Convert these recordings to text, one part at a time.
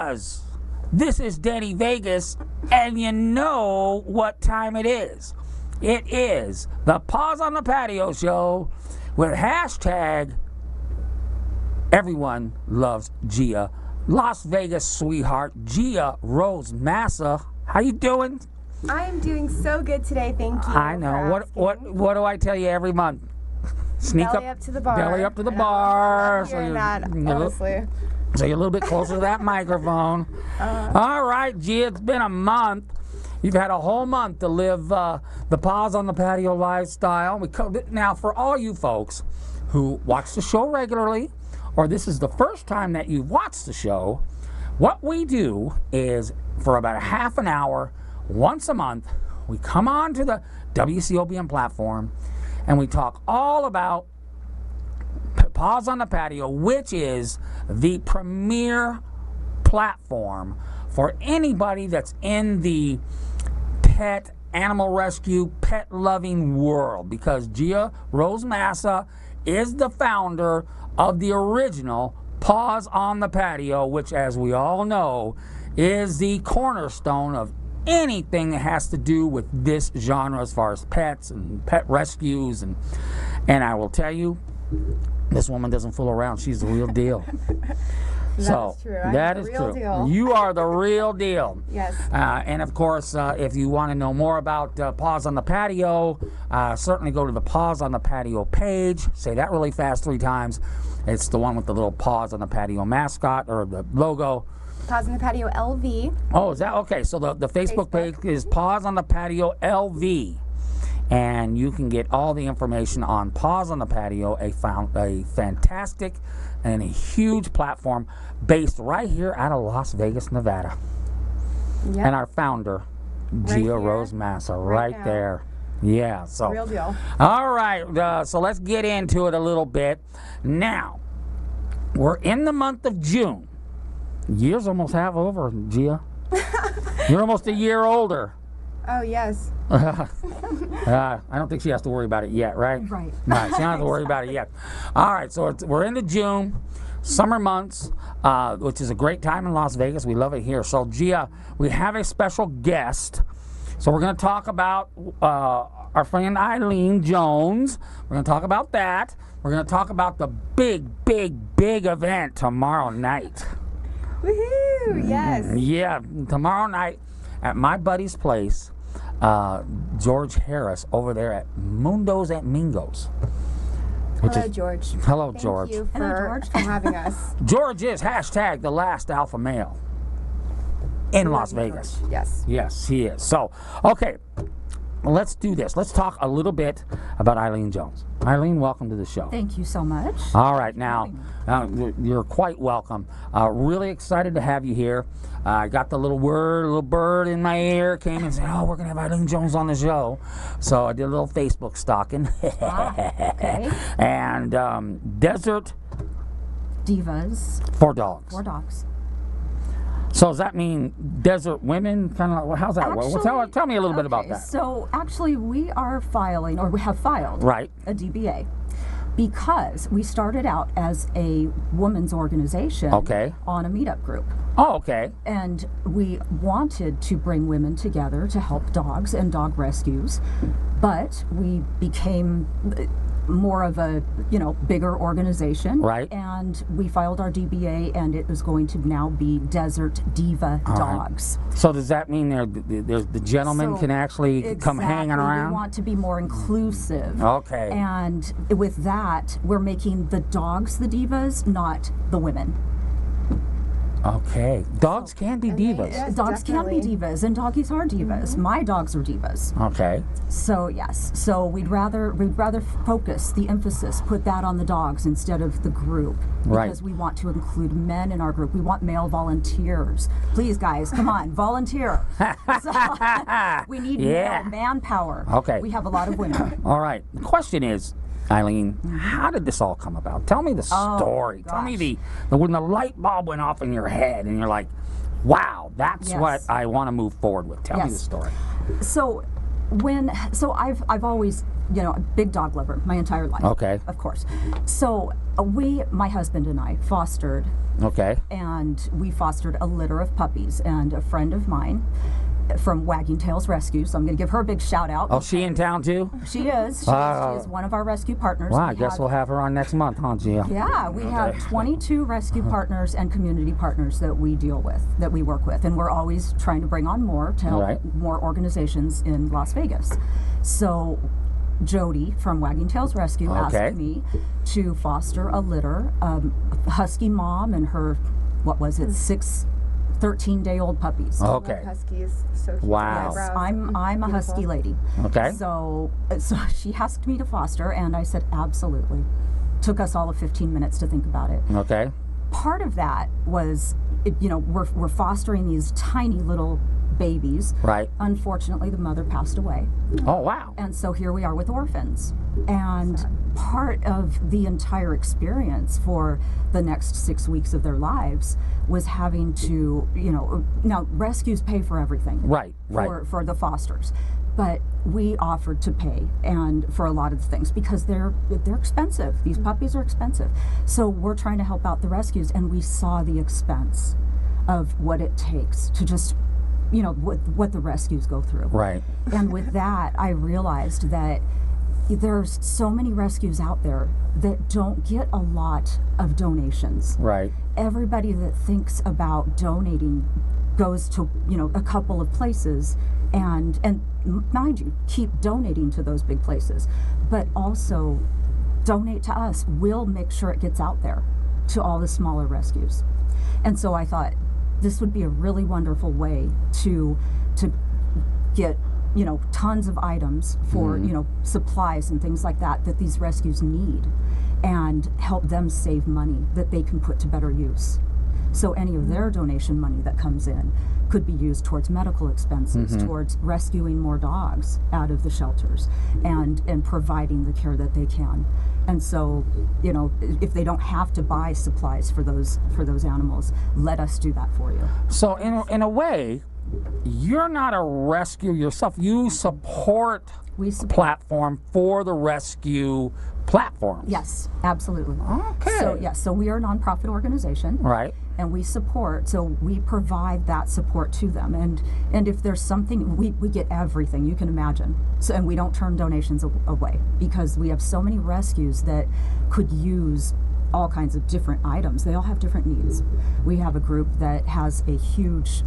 because this is Denny Vegas, and you know what time it is. It is the Paws on the Patio show with hashtag everyone loves Gia, Las Vegas sweetheart, Gia Rose Massa. How you doing? I'm doing so good today, thank you. I know. What do I tell you every month? Sneak belly up to the bar. Belly up to the bar. So honestly. So you're a little bit closer to that microphone. All right, Gia, it's been a month. You've had a whole month to live the Paws on the Patio lifestyle. Now, for all you folks who watch the show regularly, or this is the first time that you've watched the show, what we do is for about a half an hour, once a month, we come on to the WCOBM platform and we talk all about Paws on the Patio, which is the premier platform for anybody that's in the pet, animal rescue, pet loving world, because Gia Rose Massa is the founder of the original Paws on the Patio, which, as we all know, is the cornerstone of anything that has to do with this genre as far as pets and pet rescues. And I will tell you, this woman doesn't fool around. She's the real deal. That is true. That is true. Deal. You are the real deal. Yes. And of course, if you want to know more about Paws on the Patio, certainly go to the Paws on the Patio page. Say that really fast 3 times. It's the one with the little Paws on the Patio mascot or the logo. Paws on the Patio LV. Oh, is that okay? So the Facebook page is Paws on the Patio LV. And you can get all the information on Paws on the Patio, a fantastic and a huge platform based right here out of Las Vegas, Nevada. Yep. And our founder, Gia Rose Massa, right there. Yeah, so. Real deal. All right, so let's get into it a little bit. Now, we're in the month of June. Year's almost half over, Gia. You're almost a year older. Oh, yes. I don't think she has to worry about it yet, right? Right. No, she don't have to worry about it yet. All right, so we're into June, summer months, which is a great time in Las Vegas. We love it here. So, Gia, we have a special guest. So we're going to talk about our friend Eileen Jones. We're going to talk about that. We're going to talk about the big event tomorrow night. Woohoo! Yes. Yeah, tomorrow night at my buddy's place, George Harris, over there at Mundo's at Mingo's. Hello, George. Hello, George. Thank you for having us. George is hashtag the last alpha male in Las Vegas. George. Yes. Yes, he is. So, okay, let's do this. Let's talk a little bit about Eileen Jones. Eileen, welcome to the show. Thank you so much. All right, now, you're quite welcome. Really excited to have you here. I got the little bird in my ear, came and said, oh, we're going to have Eileen Jones on the show. So I did a little Facebook stalking. Okay. And Desert Divas. for dogs. For dogs. So does that mean desert women? Kind of, how's that work? Tell me a little bit about that. So actually, we are filing, or we have filed, Right. a DBA, because we started out as a women's organization. Okay. On a meetup group. Oh, okay. And we wanted to bring women together to help dogs and dog rescues, but we became more of a, bigger organization. Right. And we filed our DBA, and it was going to now be Desert Diva Dogs. Right. So does that mean the gentlemen can actually come hanging around? We want to be more inclusive. Okay. And with that, we're making the dogs the divas, not the women. Okay. Dogs can be divas. Yes, Dogs definitely. can be divas, and doggies are divas. My dogs are divas. Okay. So yes, so we'd rather focus the emphasis, put that on the dogs instead of the group, because we want to include men in our group. We want male volunteers. Please, guys, come on, volunteer. So, we need male manpower. Okay. We have a lot of women. All right. The question is, Eileen, how did this all come about? Tell me the story. Tell me when the light bulb went off in your head and you're like, wow, that's what I want to move forward with. Tell me the story. So I've always, a big dog lover my entire life. Okay. Of course. So My husband and I fostered, Okay. and we fostered a litter of puppies, and a friend of mine from Wagging Tails Rescue, so I'm going to give her a big shout out. Oh, she in town too? She is. She is one of our rescue partners. Wow, I guess we'll have her on next month, huh, Gia? Yeah, we have 22 rescue partners and community partners that we deal with, that we work with, and we're always trying to bring on more to help more organizations in Las Vegas. So Jody from Wagging Tails Rescue asked me to foster a litter, a husky mom and her, 13-day-old puppies. Okay. Huskies, so cute. Wow. Yes, I'm a husky lady. Okay. So she asked me to foster, and I said absolutely. Took us all of 15 minutes to think about it. Okay. Part of that was, we're fostering these tiny little babies. Right. Unfortunately, the mother passed away. Oh, wow. And so here we are with orphans. And part of the entire experience for the next 6 weeks of their lives was having to, now rescues pay for everything. Right. For the fosters. But we offered to pay and for a lot of things because they're expensive. These puppies are expensive. So we're trying to help out the rescues, and we saw the expense of what it takes to just what the rescues go through. Right. And with that, I realized that there's so many rescues out there that don't get a lot of donations. Right. Everybody that thinks about donating goes to, a couple of places, and mind you, keep donating to those big places, but also donate to us. We'll make sure it gets out there to all the smaller rescues. And so I thought, this would be a really wonderful way to get tons of items for supplies and things like that these rescues need, and help them save money that they can put to better use. So any of their donation money that comes in could be used towards medical expenses, towards rescuing more dogs out of the shelters, and providing the care that they can. And so, if they don't have to buy supplies for those animals, let us do that for you. So in a way, you're not a rescue yourself. You support a platform for the rescue platforms. Yes, absolutely. Okay. So we are a nonprofit organization. Right. And we provide that support to them. And if there's something, we get everything you can imagine. So, and we don't turn donations away, because we have so many rescues that could use all kinds of different items. They all have different needs. We have a group that has a huge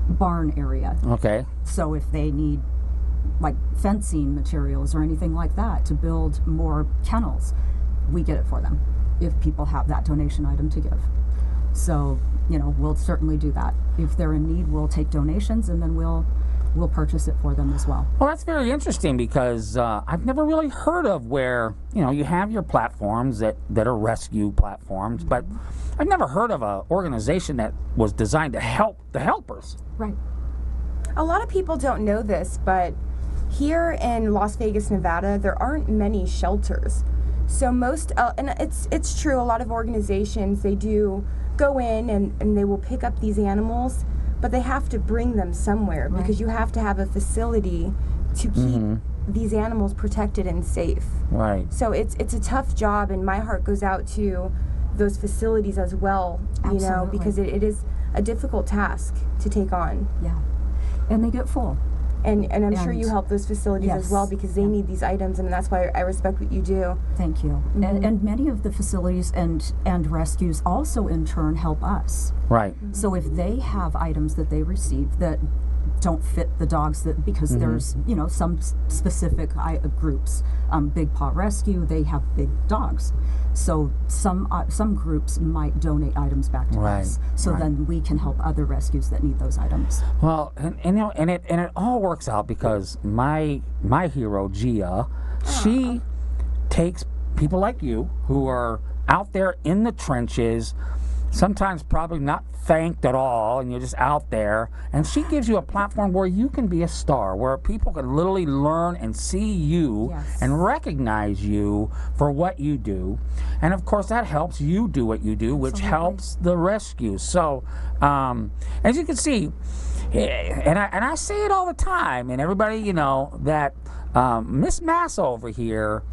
barn area. Okay. So if they need like fencing materials or anything like that to build more kennels, we get it for them if people have that donation item to give. So, we'll certainly do that. If they're in need, we'll take donations, and then we'll purchase it for them as well. Well, that's very interesting, because I've never really heard of where, you have your platforms that are rescue platforms, but I've never heard of an organization that was designed to help the helpers. Right. A lot of people don't know this, but here in Las Vegas, Nevada, there aren't many shelters. So most, and it's true, a lot of organizations, they do go in and they will pick up these animals, but they have to bring them somewhere, because you have to have a facility to keep these animals protected and safe. Right. So it's a tough job, and my heart goes out to those facilities as well, Absolutely. Because it is a difficult task to take on. Yeah. And they get full. And I'm sure you help those facilities as well, because they need these items, and that's why I respect what you do. Thank you. And many of the facilities and rescues also in turn help us. Right. So if they have items that they receive that don't fit the dogs, that because there's some specific groups, Big Paw Rescue, they have big dogs. So some groups might donate items back to us. So then we can help other rescues that need those items. Well, and it all works out, because my hero Gia, she takes people like you who are out there in the trenches, sometimes probably not thanked at all, and you're just out there, and she gives you a platform where you can be a star, where people can literally learn and see you and recognize you for what you do. And of course that helps you do what you do, which helps the rescue. So as you can see, and I say it all the time, and everybody, that Miss Massa over here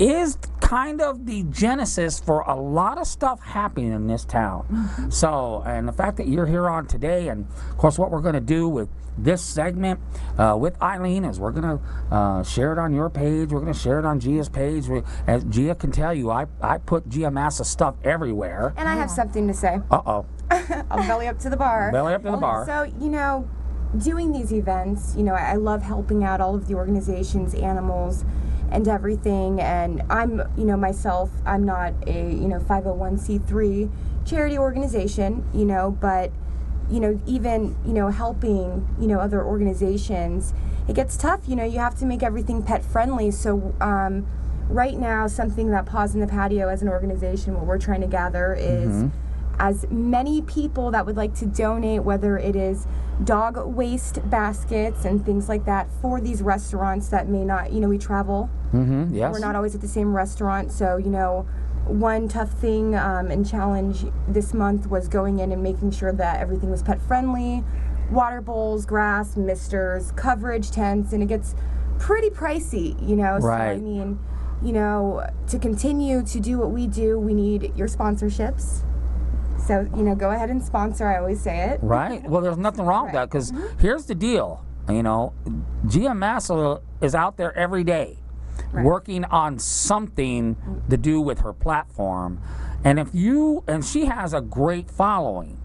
is kind of the genesis for a lot of stuff happening in this town. So, and the fact that you're here on today, and of course what we're going to do with this segment with Eileen is we're going to share it on your page. We're going to share it on Gia's page. As Gia can tell you, I put Gia Massa stuff everywhere. And I have something to say. Uh-oh. I'll belly up to the bar. Belly up to the bar. So, doing these events, I love helping out all of the organizations, animals, and everything. And I'm, myself, I'm not a, 501c3 charity organization, but, even, helping, other organizations, it gets tough. You have to make everything pet friendly. So, right now, something that Paws on the Patio as an organization, what we're trying to gather is as many people that would like to donate, whether it is dog waste baskets and things like that for these restaurants that may not, we travel. Yes. We're not always at the same restaurant. So, one tough thing and challenge this month was going in and making sure that everything was pet friendly, water bowls, grass, misters, coverage, tents, and it gets pretty pricey, Right. So, to continue to do what we do, we need your sponsorships. So, go ahead and sponsor. I always say it. Right. Well, there's nothing wrong with that, because here's the deal. Gia Massa is out there every day working on something to do with her platform. And she has a great following.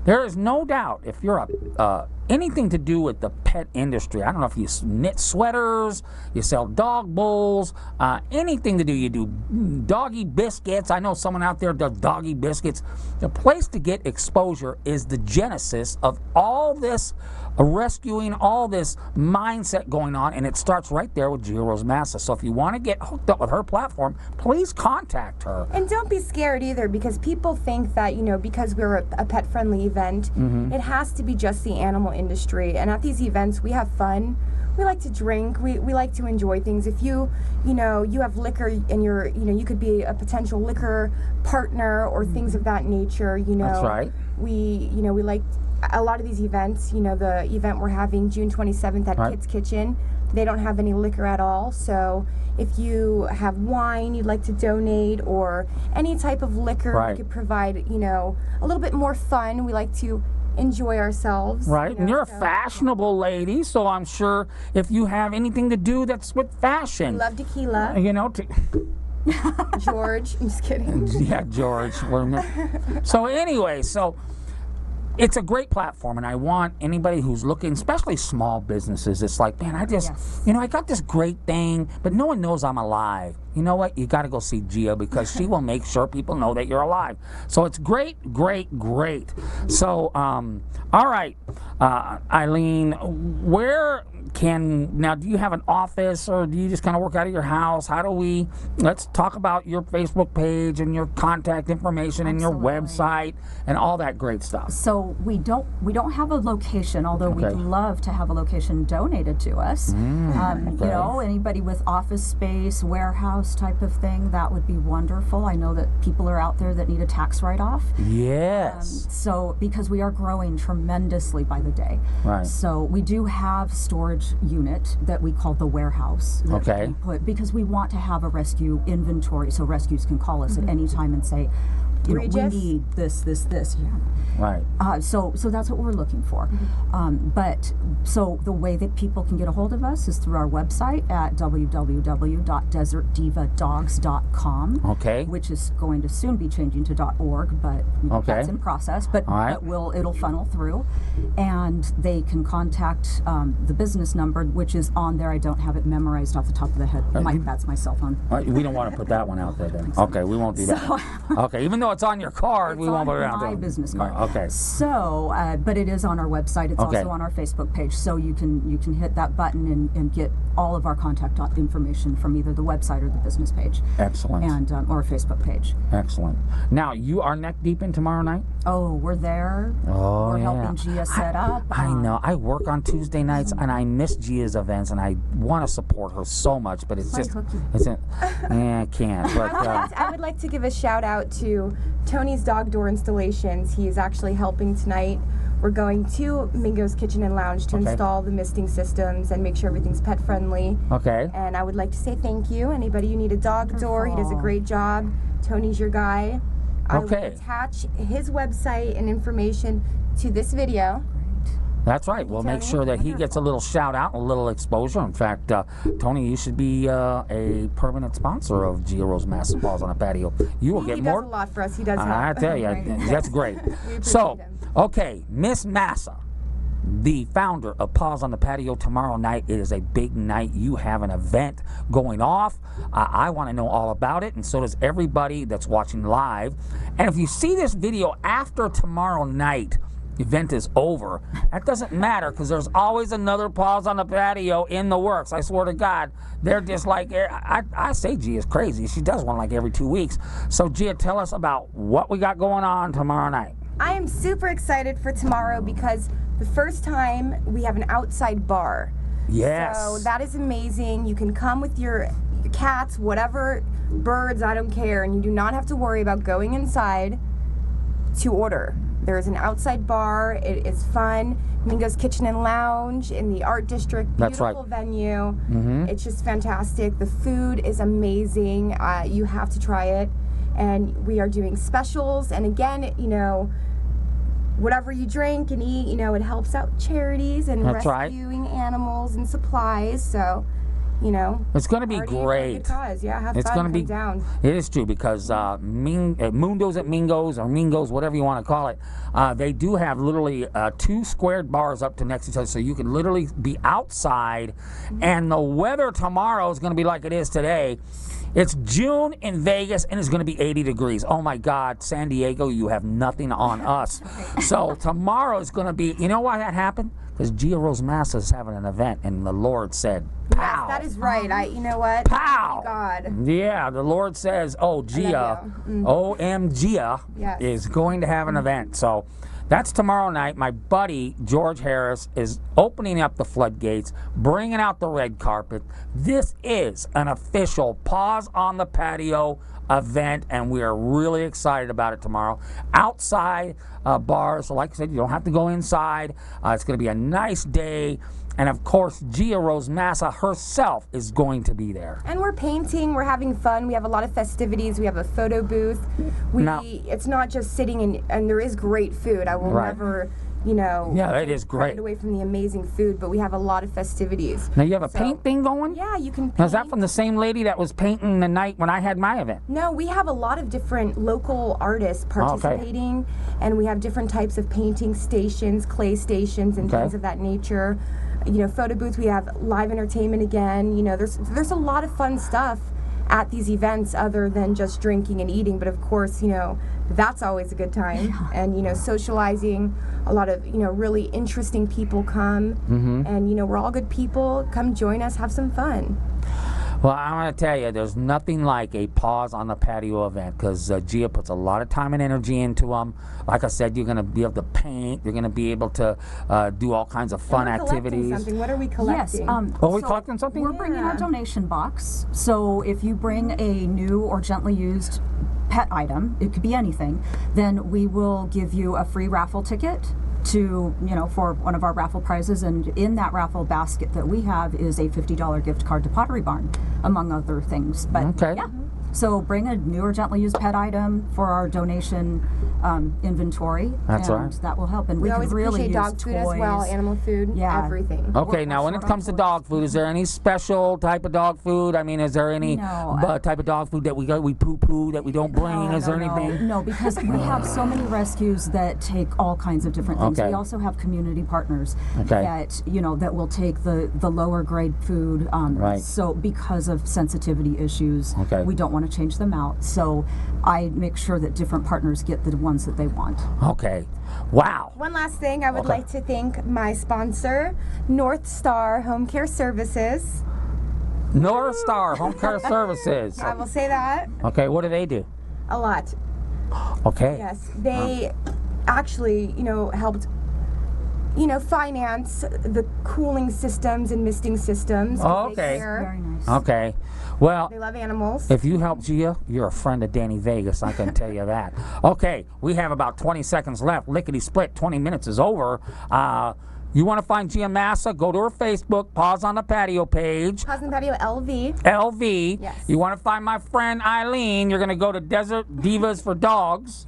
There is no doubt if you're anything to do with the pet industry. I don't know if you knit sweaters, you sell dog bowls, anything to do. You do doggy biscuits. I know someone out there does doggy biscuits. The place to get exposure is the genesis of all this rescuing, all this mindset going on, and it starts right there with Gia Rose Massa. So if you want to get hooked up with her platform, please contact her. And don't be scared either, because people think that, because we're a pet-friendly event, it has to be just the animal industry. And at these events, we have fun. We like to drink. We like to enjoy things. If you have liquor and you could be a potential liquor partner or things of that nature. That's right. We like a lot of these events. The event we're having June 27th at Kids Kitchen, they don't have any liquor at all. So if you have wine you'd like to donate or any type of liquor, we could provide, a little bit more fun. We like to enjoy ourselves. Right. And you're a fashionable lady, so I'm sure if you have anything to do that's with fashion. We love tequila. George. I'm just kidding. Yeah, George. So anyway, it's a great platform, and I want anybody who's looking, especially small businesses, it's like, man, I just, I got this great thing, but no one knows I'm alive. You know what? You got to go see Gia, because she will make sure people know that you're alive. So it's great, great, great. So, all right, Eileen, now do you have an office, or do you just kind of work out of your house? Let's talk about your Facebook page and your contact information and your website and all that great stuff. So we don't have a location, although we'd love to have a location donated to us. Anybody with office space, warehouse type of thing, that would be wonderful. I know that people are out there that need a tax write-off. Yes. So because we are growing tremendously by the day. Right. So we do have storage unit that we call the warehouse. Because we want to have a rescue inventory, so rescues can call us at any time and say, we need this. Yeah. Right. So that's what we're looking for. So the way that people can get a hold of us is through our website at www.desertdivadogs.com. Okay. Which is going to soon be changing to .org, but that's in process. But it'll funnel through, and they can contact the business number, which is on there. I don't have it memorized off the top of the head. That's my cell phone. We don't want to put that one out there then. Okay, we won't do that. Okay, even though it's on your card, we won't put it out there. My business card. Okay. So, but it is on our website. It's also on our Facebook page. So you can hit that button and get all of our contact information from either the website or the business page. Excellent. And or Facebook page. Excellent. Now, you are neck deep in tomorrow night? Oh, we're there. Oh, we're helping Gia set up. I know. I work on Tuesday nights, and I miss Gia's events, and I want to support her so much, but it's just, I can't. But I would like to give a shout out to Tony's Dog Door Installations. He is actually helping tonight we're going to Mingo's Kitchen and Lounge to install the misting systems and make sure everything's pet friendly. Okay. And I would like to say thank you. Anybody you need a dog door, he does a great job. Tony's your guy. I will attach his website and information to this video. That's right. We'll make sure that he gets a little shout out, a little exposure. In fact, Tony, you should be a permanent sponsor of Gia Rose Massa Paws on the Patio. You will get more. He does a lot for us. He does. I tell you, that's great. So, okay, Miss Massa, the founder of Paws on the Patio, tomorrow night it is a big night. You have an event going off. I want to know all about it, and so does everybody that's watching live. And if you see this video after tomorrow night, event is over, that doesn't matter, because there's always another Paws on the Patio in the works. I swear to God, they're just like, I say Gia's crazy. She does one like every 2 weeks. So Gia, tell us about what we got going on tomorrow night. I am super excited for tomorrow because the first time we have an outside bar. Yes. So that is amazing. You can come with your cats, whatever, birds, I don't care, and you do not have to worry about going inside to order. There is an outside bar. It is fun. Mingo's Kitchen and Lounge in the Art District. Beautiful venue. It's just fantastic. The food is amazing. You have to try it. And we are doing specials. And again, you know, whatever you drink and eat, you know, it helps out charities and rescuing animals and supplies. So, you know, it's going to be great. Yeah, have it's fun. Going to be down. It is true, because Mundo's at Mingo's, or Mingo's, whatever you want to call it, they do have literally 2 squared bars up to next to each other, so you can literally be outside. And the weather tomorrow is going to be like it is today. It's June in Vegas, and it's going to be 80 degrees. Oh, my God, San Diego, you have nothing on us. So tomorrow is going to be, you know why that happened? Because Gia Rose Massa is having an event, and the Lord said, pow. Yes, that is right. You know what? Pow. Oh, God. Yeah, the Lord says, oh, Gia, Gia is going to have an event. So that's tomorrow night. My buddy, George Harris, is opening up the floodgates, bringing out the red carpet. This is an official Paws on the Patio event, and we are really excited about it tomorrow. Outside bars, so like I said, you don't have to go inside. It's going to be a nice day. And of course, Gia Rose Massa herself is going to be there. And we're painting, we're having fun. We have a lot of festivities. We have a photo booth. It's not just sitting and there is great food. I will never, you know, it is great. Away from the amazing food, but we have a lot of festivities. Now you have a paint thing going? Yeah, you can paint. Now, is that from the same lady that was painting the night when I had my event? No, we have a lot of different local artists participating, and we have different types of painting stations, clay stations, and things of that nature. You know, photo booth, we have live entertainment again. You know, there's a lot of fun stuff at these events other than just drinking and eating, but of course, you know, that's always a good time. And, you know, socializing, a lot of, you know, really interesting people come, and, you know, we're all good people. Come join us, have some fun. Well, I'm going to tell you, there's nothing like a Paws on the Patio event, because Gia puts a lot of time and energy into them. Like I said, you're going to be able to paint. You're going to be able to do all kinds of fun activities. Something. What are we collecting? Yes. Are we collecting something? We're bringing our donation box. So if you bring a new or gently used pet item, it could be anything, then we will give you a free raffle ticket to, you know, for one of our raffle prizes. And in that raffle basket that we have is a $50 gift card to Pottery Barn, among other things. But yeah, so bring a new or gently used pet item for our donation inventory. That's and right. that will help. And we can always really appreciate use dog food as well, animal food, everything. Okay, now when it comes to dog food, is there any special type of dog food? I mean, is there any type of dog food that we poo-poo that we don't bring? Is there anything? No, because we have so many rescues that take all kinds of different things. We also have community partners that, you know, that will take the lower grade food. So because of sensitivity issues, we don't want to change them out. So I make sure that different partners get the ones that they want. Okay. Wow. One last thing, I would like to thank my sponsor, North Star Home Care Services. North Star Home Care Services. I will say that. Okay, what do they do? A lot. Okay. Yes, they actually, you know, helped finance the cooling systems and misting systems. Oh, They okay. care. Very nice. Okay. Well, They love animals. if you help Gia, you're a friend of Danny Vegas, I can tell you that. Okay, we have about 20 seconds left. Lickety split, 20 minutes is over. You want to find Gia Massa, go to her Facebook, Paws on the Patio page. Paws On The Patio LV. LV. Yes. You want to find my friend Eileen, you're going to go to Desert Divas for Dogs.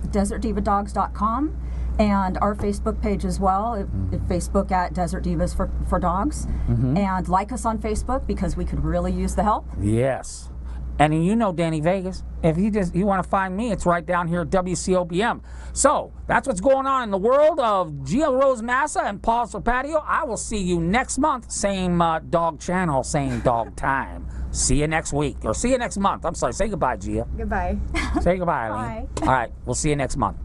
DesertDivaDogs.com, and our Facebook page as well. If Facebook at Desert Divas for Dogs, and like us on Facebook because we could really use the help. Yes. And you know Danny Vegas. If you want to find me, it's right down here at WCOBM. So that's what's going on in the world of Gia Rose Massa and Paws On The Patio. I will see you next month. Same dog channel, same dog time. See you next week. Or see you next month. I'm sorry. Say goodbye, Gia. Goodbye. Say goodbye, Eileen. Bye. All right. We'll see you next month.